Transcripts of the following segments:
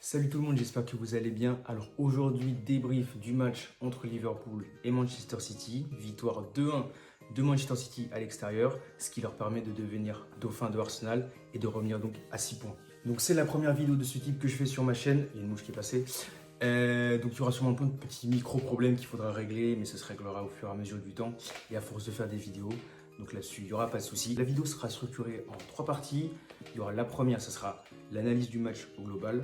Salut tout le monde, j'espère que vous allez bien. Alors aujourd'hui, débrief du match entre Liverpool et Manchester City. Victoire 2-1 de Manchester City à l'extérieur, ce qui leur permet de devenir dauphin de Arsenal et de revenir donc à 6 points. Donc c'est la première vidéo de ce type que je fais sur ma chaîne. Il y a une mouche qui est passée. Donc il y aura sûrement plein de petits micro-problèmes qu'il faudra régler, mais ça se réglera au fur et à mesure du temps et à force de faire des vidéos. Donc là-dessus, il n'y aura pas de souci. La vidéo sera structurée en 3 parties. Il y aura la première, ça sera l'analyse du match au global.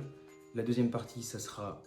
La deuxième partie, ça sera...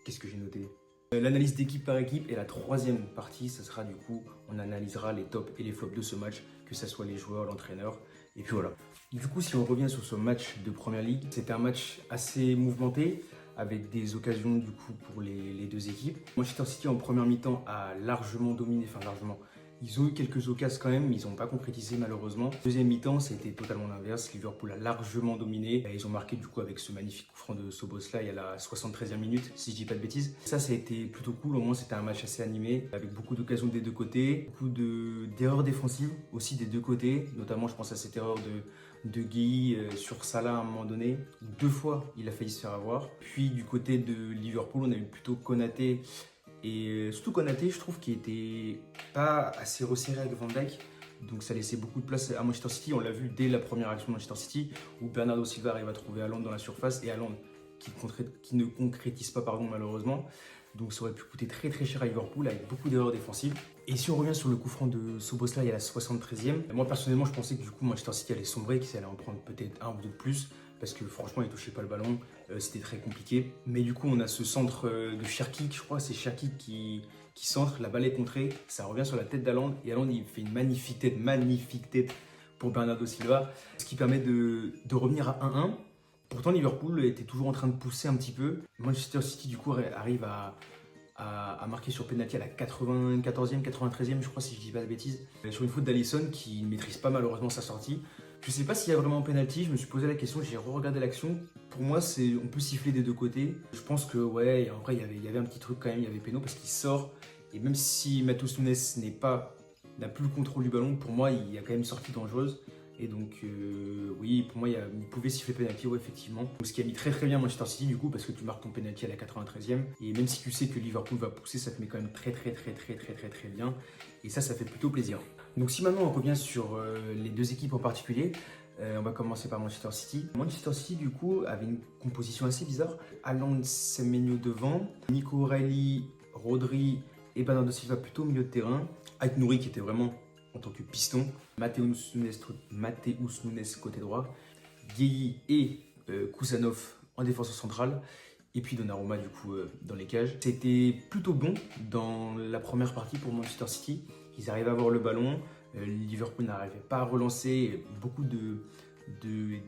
Qu'est-ce que j'ai noté? L'analyse d'équipe par équipe. Et la troisième partie, ça sera du coup, on analysera les tops et les flops de ce match, que ce soit les joueurs, l'entraîneur. Et puis voilà. Du coup, si on revient sur ce match de Première Ligue, c'était un match assez mouvementé, avec des occasions du coup pour les deux équipes. Manchester City en première mi-temps a largement dominé, enfin largement. Ils ont eu quelques occasions quand même, mais ils n'ont pas concrétisé malheureusement. Deuxième mi-temps, c'était totalement l'inverse. Liverpool a largement dominé. Ils ont marqué du coup avec ce magnifique coup franc de Szoboszlai à la 73e minute, si je dis pas de bêtises. Ça a été plutôt cool. Au moins, c'était un match assez animé, avec beaucoup d'occasions des deux côtés, beaucoup d'erreurs défensives aussi des deux côtés. Notamment, je pense à cette erreur de Gueye sur Salah à un moment donné. 2 fois, il a failli se faire avoir. Puis du côté de Liverpool, on a eu plutôt Konaté. Et surtout Konaté, je trouve qu'il était pas assez resserré avec Van Dijk. Donc ça laissait beaucoup de place à Manchester City. On l'a vu dès la première action de Manchester City, où Bernardo Silva arrive à trouver Haaland dans la surface. Et Haaland qui ne concrétise pas malheureusement. Donc ça aurait pu coûter très très cher à Liverpool avec beaucoup d'erreurs défensives. Et si on revient sur le coup franc de Szoboszlai à la 73e, moi personnellement je pensais que du coup Manchester City allait sombrer, qu'ils allaient en prendre peut-être un ou deux de plus. Parce que franchement, il ne touchait pas le ballon, c'était très compliqué. Mais du coup, on a ce centre de Cherki, je crois, c'est Cherki qui centre, la balle est contrée, ça revient sur la tête d'Haaland, et Haaland, il fait une magnifique tête pour Bernardo Silva, ce qui permet de revenir à 1-1. Pourtant, Liverpool était toujours en train de pousser un petit peu. Manchester City, du coup, arrive à marquer sur penalty à la 94e, 93e, je crois, si je dis pas de bêtises, sur une faute d'Alisson qui ne maîtrise pas malheureusement sa sortie. Je sais pas s'il y a vraiment un penalty, je me suis posé la question, j'ai re-regardé l'action. Pour moi, on peut siffler des deux côtés. Je pense que, ouais, en vrai, il y avait un petit truc quand même, il y avait péno parce qu'il sort. Et même si Matheus Nunes n'a plus le contrôle du ballon, pour moi, il y a quand même une sortie dangereuse. Et donc, oui, pour moi, il pouvait siffler penalty, ouais, effectivement. Donc, ce qui a mis très très bien Manchester City, du coup, parce que tu marques ton penalty à la 93e. Et même si tu sais que Liverpool va pousser, ça te met quand même très bien. Et ça fait plutôt plaisir. Donc, si maintenant on revient sur les deux équipes en particulier, on va commencer par Manchester City. Manchester City, du coup, avait une composition assez bizarre. Haaland, Semenyo devant, Nico O'Reilly, Rodri et Bernardo Silva plutôt au milieu de terrain. Aït-Nouri qui était vraiment en tant que piston, Matheus Nunes côté droit, Gueye et Kusanov en défenseur central, et puis Donnarumma du coup dans les cages. C'était plutôt bon dans la première partie pour Manchester City. Ils arrivaient à avoir le ballon, Liverpool n'arrivait pas à relancer, beaucoup de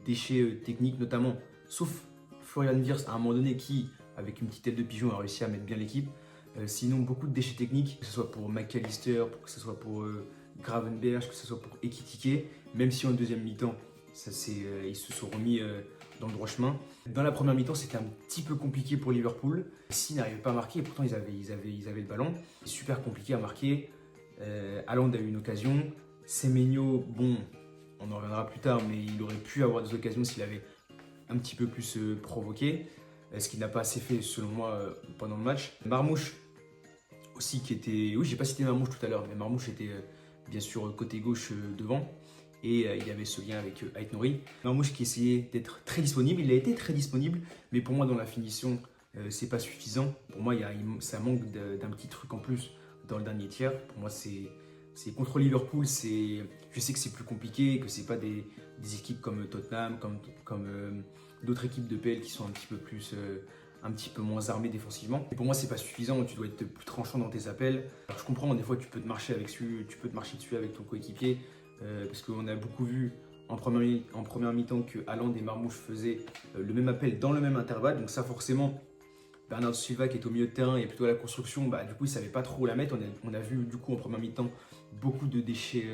déchets techniques notamment, sauf Florian Wirtz à un moment donné qui, avec une petite tête de pigeon, a réussi à mettre bien l'équipe. Sinon, beaucoup de déchets techniques, que ce soit pour McAllister, que ce soit pour Gravenberch, que ce soit pour Ekitike, même si en deuxième mi-temps, ils se sont remis dans le droit chemin. Dans la première mi-temps, c'était un petit peu compliqué pour Liverpool. S'ils n'arrivaient pas à marquer, et pourtant ils avaient le ballon. C'est super compliqué à marquer. Haaland a eu une occasion. Semenyo, bon, on en reviendra plus tard, mais il aurait pu avoir des occasions s'il avait un petit peu plus provoqué. Ce qu'il n'a pas assez fait selon moi pendant le match. Marmoush aussi qui était... Oui, j'ai pas cité Marmoush tout à l'heure, mais Marmoush était bien sûr côté gauche devant. Et il y avait ce lien avec Aït-Nouri. Marmoush qui essayait d'être très disponible. Il a été très disponible, mais pour moi dans la finition, c'est pas suffisant. Pour moi, ça manque d'un petit truc en plus dans le dernier tiers. Pour moi, c'est contre Liverpool. Je sais que c'est plus compliqué, que c'est pas des équipes comme Tottenham, comme d'autres équipes de PL qui sont un petit peu moins armées défensivement. Et pour moi, c'est pas suffisant. Tu dois être plus tranchant dans tes appels. Alors, je comprends, des fois, tu peux te marcher dessus avec ton coéquipier, parce qu'on a beaucoup vu en première mi-temps que Haaland et Marmoush faisaient le même appel dans le même intervalle. Donc ça, forcément, Bernardo Silva qui est au milieu de terrain et plutôt à la construction, du coup, il savait pas trop où la mettre. On a vu du coup en première mi-temps beaucoup de déchets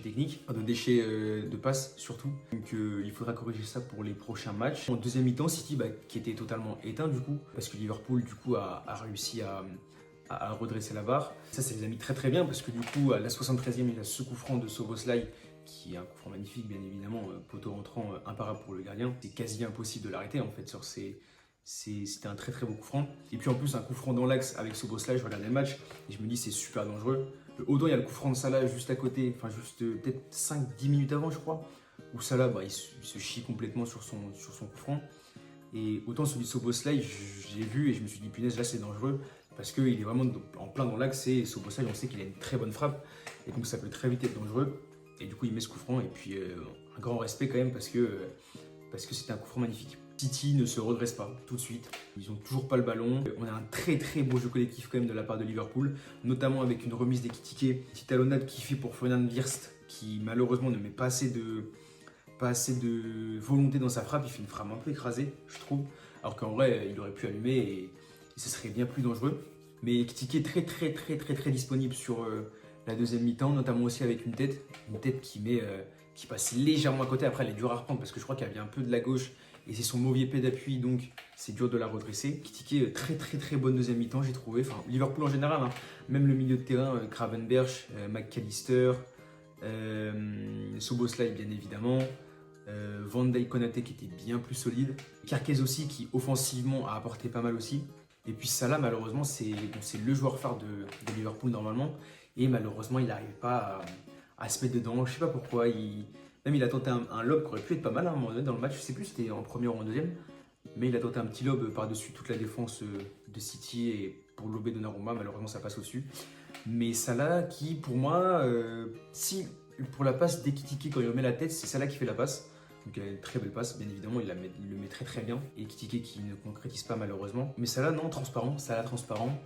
techniques, de déchets de passes surtout. Donc il faudra corriger ça pour les prochains matchs. En deuxième mi-temps, City qui était totalement éteint du coup, parce que Liverpool du coup a réussi à redresser la barre. Ça les a mis très bien parce que du coup à la 73e, il a ce coup franc de Szoboszlai qui est un coup franc magnifique bien évidemment, poteau rentrant imparable pour le gardien. C'est quasi impossible de l'arrêter en fait sur ces C'était un très très beau coup franc. Et puis en plus, un coup franc dans l'axe avec Szoboszlai, je regardais le match et je me dis c'est super dangereux. Autant il y a le coup franc de Salah juste à côté, enfin juste peut-être 5-10 minutes avant, je crois, où Salah il se chie complètement sur son coup franc. Et autant celui de Szoboszlai, j'ai vu et je me suis dit punaise, là c'est dangereux parce qu'il est vraiment en plein dans l'axe et Szoboszlai, on sait qu'il a une très bonne frappe et donc ça peut très vite être dangereux. Et du coup, il met ce coup franc et puis un grand respect quand même parce que c'était un coup franc magnifique. City ne se redresse pas tout de suite, ils n'ont toujours pas le ballon. On a un très très beau jeu collectif quand même de la part de Liverpool, notamment avec une remise d'Ekitike, petite talonnade qui fait pour Florian Wirtz qui malheureusement ne met pas assez de volonté dans sa frappe, il fait une frappe un peu écrasée je trouve, alors qu'en vrai il aurait pu allumer et ce serait bien plus dangereux. Mais Ekitike est très très très très très disponible sur la deuxième mi-temps, notamment aussi avec une tête qui passe légèrement à côté. Après, elle est dure à reprendre parce que je crois qu'elle vient un peu de la gauche et c'est son mauvais pied d'appui, donc c'est dur de la redresser. Ekitike, très très très bonne deuxième mi-temps, j'ai trouvé. Enfin, Liverpool en général, hein. Même le milieu de terrain, Gravenberch, McAllister, Szoboszlai bien évidemment, Van Dijk, Konaté qui était bien plus solide, Kerkez aussi qui offensivement a apporté pas mal aussi. Et puis Salah, malheureusement, c'est le joueur phare de Liverpool normalement. Et malheureusement, il n'arrive pas à se mettre dedans. Je ne sais pas pourquoi. Même il a tenté un lob qui aurait pu être pas mal à un moment donné dans le match. Je ne sais plus si c'était en première ou en deuxième. Mais il a tenté un petit lob par-dessus toute la défense de City et pour lober Donnarumma. Malheureusement, ça passe au-dessus. Mais Salah qui, pour moi, si pour la passe d'Ekitike, quand il remet la tête, c'est Salah qui fait la passe. Donc il a une très belle passe, bien évidemment, il le met très très bien. Et Ekitike qui ne concrétise pas malheureusement. Mais Salah, non, transparent. Salah transparent.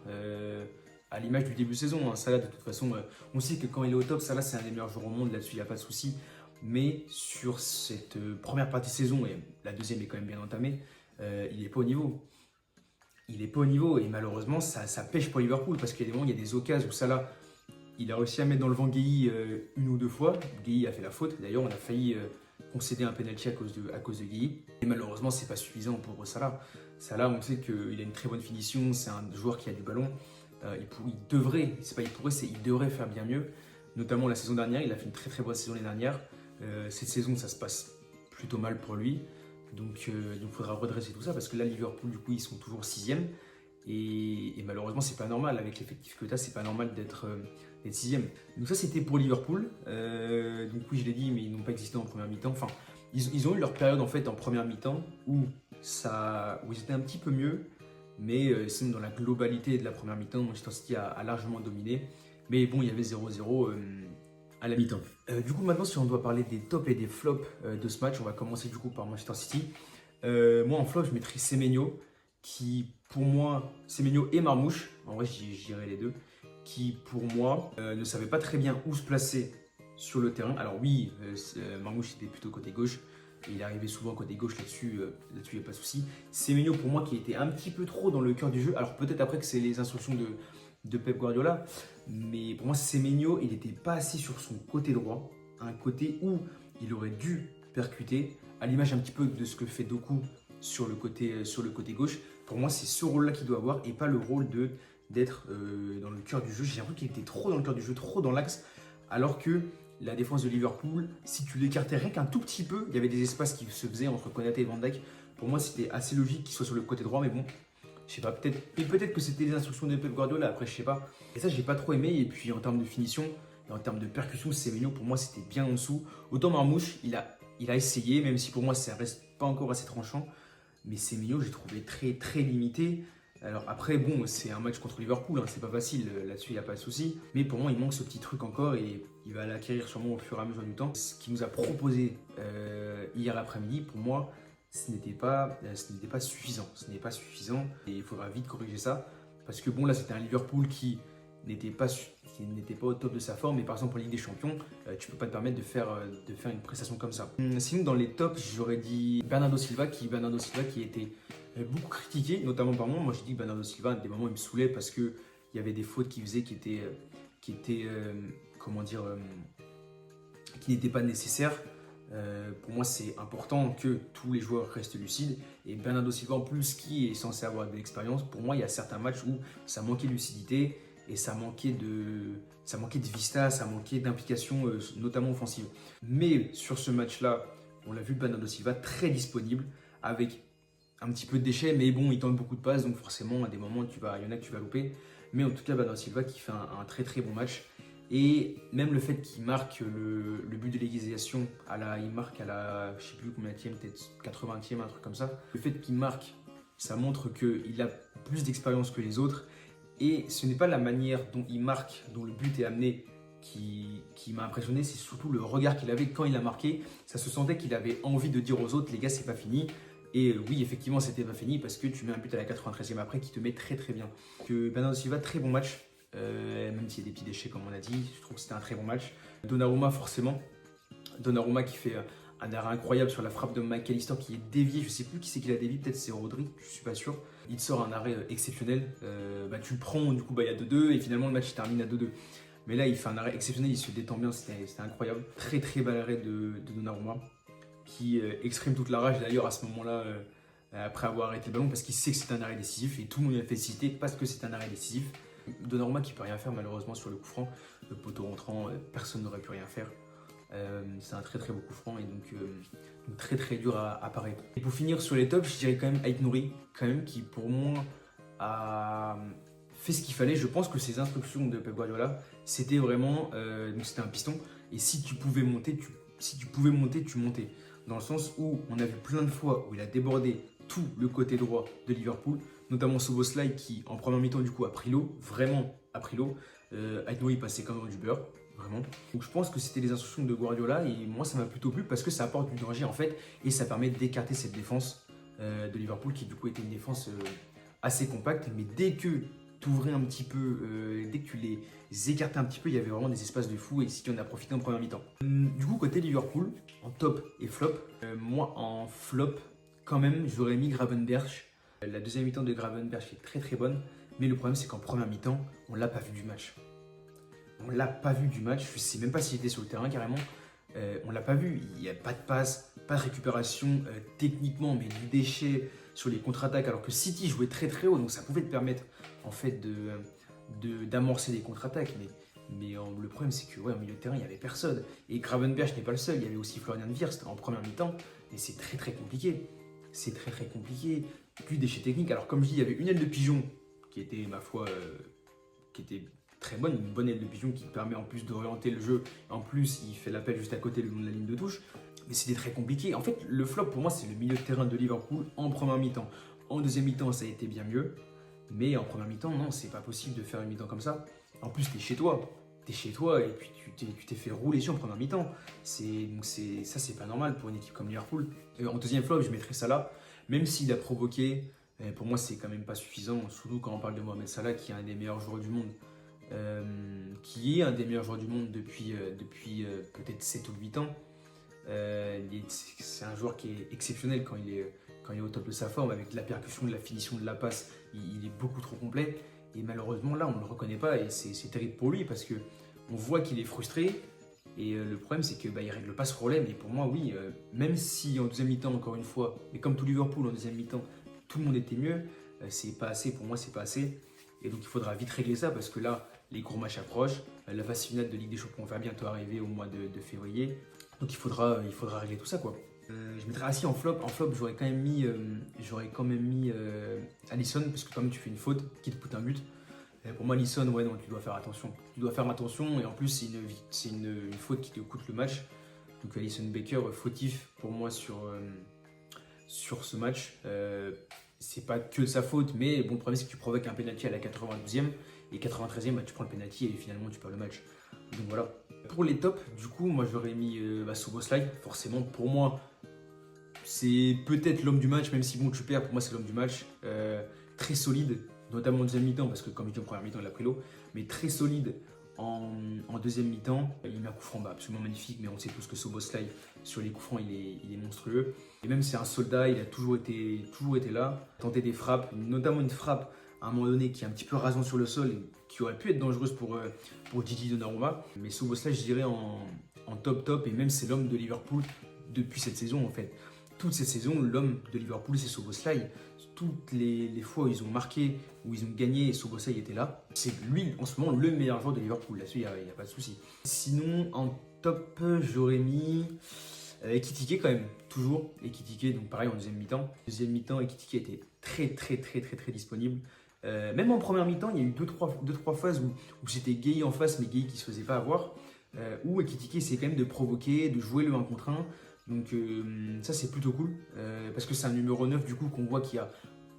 À l'image du début de saison, hein. Salah de toute façon, on sait que quand il est au top, Salah c'est un des meilleurs joueurs au monde, là-dessus il n'y a pas de souci. Mais sur cette première partie de saison, et la deuxième est quand même bien entamée, il n'est pas au niveau. Il n'est pas au niveau et malheureusement ça pêche pour Liverpool parce qu'il y a des moments, il y a des occasions où Salah il a réussi à mettre dans le vent Guéhi une ou deux fois. Guéhi a fait la faute, d'ailleurs on a failli concéder un penalty à cause de Guéhi. Et malheureusement c'est pas suffisant pour Salah. Salah on sait qu'il a une très bonne finition, c'est un joueur qui a du ballon. Il devrait, c'est pas il pourrait, c'est il devrait faire bien mieux. Notamment la saison dernière, il a fait une très très bonne saison l'année dernière. Cette saison, ça se passe plutôt mal pour lui. Donc il faudra redresser tout ça parce que là, Liverpool, du coup, ils sont toujours 6e. Et malheureusement, c'est pas normal. Avec l'effectif que tu as, c'est pas normal d'être 6e. Donc ça, c'était pour Liverpool. Donc oui, je l'ai dit, mais ils n'ont pas existé en première mi-temps. Enfin, ils ont eu leur période en fait en première mi-temps où ils étaient un petit peu mieux. Mais sinon, dans la globalité de la première mi-temps, Manchester City a largement dominé. Mais bon, il y avait 0-0 à la mi-temps. Du coup, maintenant, si on doit parler des tops et des flops de ce match, on va commencer du coup par Manchester City. Moi, en flop, je mettrais Semenyo, qui pour moi, Semenyo et Marmoush, en vrai, j'irais les deux, qui pour moi ne savaient pas très bien où se placer sur le terrain. Alors oui, Marmoush était plutôt côté gauche. Il arrivait souvent côté gauche là-dessus, il n'y a pas de souci. Semenyo pour moi qui était un petit peu trop dans le cœur du jeu. Alors peut-être après que c'est les instructions de Pep Guardiola, mais pour moi Semenyo il n'était pas assez sur son côté droit, un côté où il aurait dû percuter, à l'image un petit peu de ce que fait Doku sur le côté gauche. Pour moi c'est ce rôle-là qu'il doit avoir et pas le rôle d'être dans le cœur du jeu. J'ai l'impression qu'il était trop dans le cœur du jeu, trop dans l'axe, alors que la défense de Liverpool, si tu l'écartais rien qu'un tout petit peu, il y avait des espaces qui se faisaient entre Konaté et Van Dijk. Pour moi, c'était assez logique qu'il soit sur le côté droit, mais bon, je sais pas, peut-être que c'était les instructions de Pep Guardiola, après je sais pas. Et ça, j'ai pas trop aimé. Et puis en termes de finition et en termes de percussion, Semenyo, pour moi, c'était bien en dessous. Autant Marmouche, il a essayé, même si pour moi, ça reste pas encore assez tranchant. Mais Semenyo, j'ai trouvé très très limité. Alors après, bon, c'est un match contre Liverpool, hein, c'est pas facile, là-dessus il n'y a pas de souci. Mais pour moi, il manque ce petit truc encore et il va l'acquérir sûrement au fur et à mesure du temps. Ce qu'il nous a proposé hier après-midi, pour moi, ce n'était pas suffisant. Ce n'est pas suffisant et il faudra vite corriger ça. Parce que bon, là, c'était un Liverpool qui n'était pas au top de sa forme. Mais par exemple, en Ligue des Champions, tu peux pas te permettre de faire une prestation comme ça. Sinon, dans les tops, j'aurais dit Bernardo Silva qui était beaucoup critiqué, notamment par moi. Moi, je dis que Bernardo Silva, à des moments, il me saoulait parce qu'il y avait des fautes qu'il faisait qui n'étaient pas nécessaires. Pour moi, c'est important que tous les joueurs restent lucides. Et Bernardo Silva, en plus, qui est censé avoir de l'expérience, pour moi, il y a certains matchs où ça manquait de lucidité et ça manquait de vista, ça manquait d'implication, notamment offensive. Mais sur ce match-là, on l'a vu, Bernardo Silva très disponible avec un petit peu de déchets, mais bon, il tente beaucoup de passes, donc forcément, à des moments, il y en a que tu vas louper. Mais en tout cas, Bernardo Silva qui fait un très très bon match. Et même le fait qu'il marque le but de l'égalisation, il marque à la, je sais plus combien peut-être 80e, un truc comme ça. Le fait qu'il marque, ça montre qu'il a plus d'expérience que les autres. Et ce n'est pas la manière dont il marque, dont le but est amené, qui m'a impressionné, c'est surtout le regard qu'il avait quand il a marqué. Ça se sentait qu'il avait envie de dire aux autres, les gars, c'est pas fini. Et oui, effectivement, c'était pas fini parce que tu mets un but à la 93e après qui te met très très bien. Que Bernardo Silva, très bon match, même s'il y a des petits déchets comme on a dit, je trouve que c'était un très bon match. Donnarumma, forcément. Donnarumma qui fait un arrêt incroyable sur la frappe de McAllister qui est dévié. Je sais plus qui c'est qui l'a dévié, peut-être c'est Rodri, je suis pas sûr. Il te sort un arrêt exceptionnel. Tu le prends, du coup, il y a 2-2 et finalement le match il termine à 2-2. Mais là, il fait un arrêt exceptionnel, il se détend bien, c'était incroyable. Très très bel arrêt de Donnarumma qui exprime toute la rage d'ailleurs à ce moment-là après avoir arrêté le ballon parce qu'il sait que c'est un arrêt décisif et tout le monde l'a félicité parce que c'est un arrêt décisif. Donnarumma qui peut rien faire malheureusement sur le coup franc, le poteau rentrant, personne n'aurait pu rien faire. C'est un très très beau coup franc et donc très très dur à parer. Et pour finir sur les tops, je dirais quand même Ait Nouri, quand même qui pour moi a fait ce qu'il fallait. Je pense que ses instructions de Pep Guardiola, c'était vraiment, donc c'était un piston et si tu pouvais monter, tu montais. Dans le sens où on a vu plein de fois où il a débordé tout le côté droit de Liverpool, notamment Szoboszlai qui en première mi-temps du coup a pris l'eau, vraiment a pris l'eau. Ait Nouri passait comme dans du beurre. Vraiment. Donc je pense que c'était les instructions de Guardiola et moi ça m'a plutôt plu parce que ça apporte du danger en fait et ça permet d'écarter cette défense de Liverpool qui du coup était une défense assez compacte mais dès que tu ouvrais un petit peu, dès que tu les écartais un petit peu, il y avait vraiment des espaces de fou et si tu en as profité en première mi-temps. Du coup côté Liverpool, en top et flop, moi en flop quand même j'aurais mis Gravenberch. La deuxième mi-temps de Gravenberch est très très bonne mais le problème c'est qu'en première mi-temps on l'a pas vu du match. On l'a pas vu du match, je sais même pas s'il était sur le terrain carrément. On l'a pas vu, il n'y a pas de passe, pas de récupération techniquement, mais du déchet sur les contre-attaques, alors que City jouait très très haut, donc ça pouvait te permettre en fait d'amorcer des contre-attaques. Mais le problème c'est que au milieu de terrain il n'y avait personne. Et Gravenberch n'est pas le seul, il y avait aussi Florian Wirtz en première mi-temps, et c'est très très compliqué. C'est très très compliqué. Plus déchets techniques, alors comme je dis, il y avait une aile de pigeon qui était ma foi, qui était très bonne, une bonne aile de pigeon qui permet en plus d'orienter le jeu. En plus, il fait l'appel juste à côté le long de la ligne de touche. Mais c'était très compliqué. En fait, le flop pour moi, c'est le milieu de terrain de Liverpool en première mi-temps. En deuxième mi-temps, ça a été bien mieux. Mais en première mi-temps, non, c'est pas possible de faire une mi-temps comme ça. En plus, t'es chez toi. T'es chez toi et puis tu t'es fait rouler dessus en première mi-temps. Ça, c'est pas normal pour une équipe comme Liverpool. En deuxième flop, je mettrais Salah. Même s'il a provoqué, pour moi, c'est quand même pas suffisant. Surtout quand on parle de Mohamed Salah, qui est un des meilleurs joueurs du monde. Qui est un des meilleurs joueurs du monde depuis peut-être 7 ou 8 ans. C'est un joueur qui est exceptionnel quand il est au top de sa forme, avec de la percussion, de la finition, de la passe. Il est beaucoup trop complet. Et malheureusement, là, on ne le reconnaît pas. Et c'est terrible pour lui parce qu'on voit qu'il est frustré. Et le problème, c'est qu'il ne règle pas ce problème. Et pour moi, oui, même si en deuxième mi-temps, encore une fois, mais comme tout Liverpool en deuxième mi-temps, tout le monde était mieux, c'est pas assez. Pour moi, c'est pas assez. Et donc, il faudra vite régler ça parce que là, les gros matchs approchent. La phase finale de Ligue des Champions va bientôt arriver au mois de février. Donc il faudra régler tout ça quoi. Je mettrais assis en flop. En flop, j'aurais quand même mis Alisson parce que quand même tu fais une faute qui te coûte un but. Pour moi, Alisson, ouais, non, tu dois faire attention. Tu dois faire attention et en plus, c'est une faute qui te coûte le match. Donc Alisson Becker, fautif pour moi sur ce match. C'est pas que de sa faute, mais bon, le problème c'est que tu provoques un penalty à la 92e et 93e, tu prends le penalty et finalement tu perds le match. Donc voilà. Pour les tops, du coup, moi j'aurais mis Szoboszlai. Forcément, pour moi, c'est peut-être l'homme du match, même si bon, tu perds, pour moi c'est l'homme du match. Très solide, notamment en deuxième mi-temps, parce que comme je dis en première mi-temps, il a pris l'eau, mais très solide en deuxième mi-temps. Il met un coup franc absolument magnifique, mais on sait tous que Szoboszlai, sur les coups francs, il est monstrueux. Et même c'est un soldat, il a toujours été là, tenter des frappes, notamment une frappe à un moment donné qui est un petit peu rasant sur le sol et qui aurait pu être dangereuse pour Gigi Donnarumma. Mais Szoboszlai, je dirais en top, et même c'est l'homme de Liverpool depuis cette saison en fait. Toute cette saison, l'homme de Liverpool, c'est Szoboszlai. Toutes les fois où ils ont marqué, où ils ont gagné, Szoboszlai était là. C'est lui, en ce moment, le meilleur joueur de Liverpool. Là-dessus, il n'y a pas de souci. Sinon, en top, j'aurais mis Ekitike quand même, toujours. Ekitike, donc pareil en deuxième mi-temps. Deuxième mi-temps, Ekitike était très disponible. Même en première mi-temps, il y a eu deux, trois phases où c'était Gueye en face, mais Gueye qui se faisait pas avoir. Où Ekitike essaie quand même de provoquer, de jouer le 1 contre 1. Donc ça c'est plutôt cool. Parce que c'est un numéro 9 du coup qu'on voit qui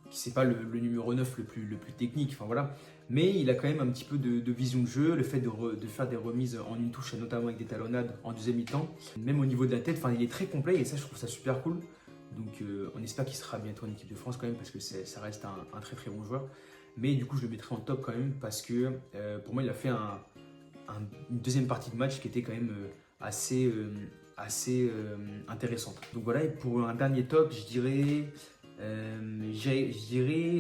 c'est pas le numéro 9 le plus technique, enfin voilà. Mais il a quand même un petit peu de vision de jeu, le fait de faire des remises en une touche, notamment avec des talonnades en deuxième mi-temps. Même au niveau de la tête, il est très complet et ça je trouve ça super cool. Donc on espère qu'il sera bientôt en équipe de France quand même parce que ça reste un très bon joueur. Mais du coup je le mettrai en top quand même parce que pour moi il a fait une deuxième partie de match qui était quand même assez intéressante. Donc voilà, et pour un dernier top, je dirais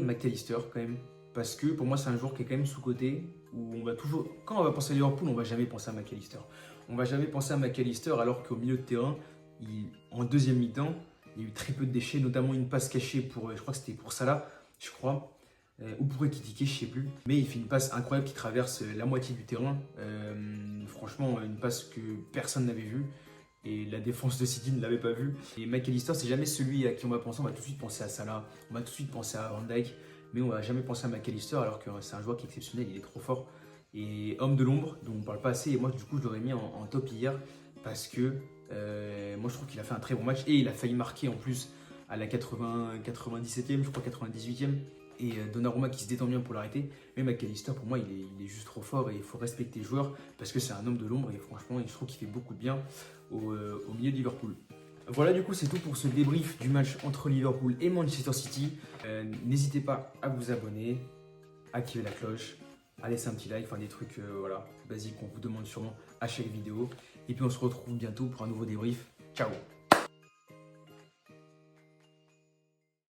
McAllister quand même. Parce que pour moi, c'est un joueur qui est quand même sous-coté. Où on va toujours, quand on va penser à Liverpool, on va jamais penser à McAllister. On va jamais penser à McAllister alors qu'au milieu de terrain, en deuxième mi-temps, il y a eu très peu de déchets, notamment une passe cachée pour, je crois que c'était pour Salah, je crois. Ou pour Ekitike, je sais plus. Mais il fait une passe incroyable qui traverse la moitié du terrain. Franchement, une passe que personne n'avait vue. Et la défense de City ne l'avait pas vu. Et McAllister, c'est jamais celui à qui on va penser. On va tout de suite penser à Salah, on va tout de suite penser à Van Dijk. Mais on va jamais penser à McAllister alors que c'est un joueur qui est exceptionnel, il est trop fort. Et homme de l'ombre, dont on ne parle pas assez. Et moi, du coup, je l'aurais mis en top hier parce que moi, je trouve qu'il a fait un très bon match. Et il a failli marquer en plus à la 97e, je crois 98e. Et Donnarumma qui se détend bien pour l'arrêter. Mais McAllister, pour moi, il est juste trop fort et il faut respecter le joueur parce que c'est un homme de l'ombre et franchement, je trouve qu'il fait beaucoup de bien au milieu de Liverpool. Voilà, du coup, c'est tout pour ce débrief du match entre Liverpool et Manchester City. N'hésitez pas à vous abonner, à activer la cloche, à laisser un petit like, enfin des trucs voilà, basiques qu'on vous demande sûrement à chaque vidéo. Et puis on se retrouve bientôt pour un nouveau débrief. Ciao!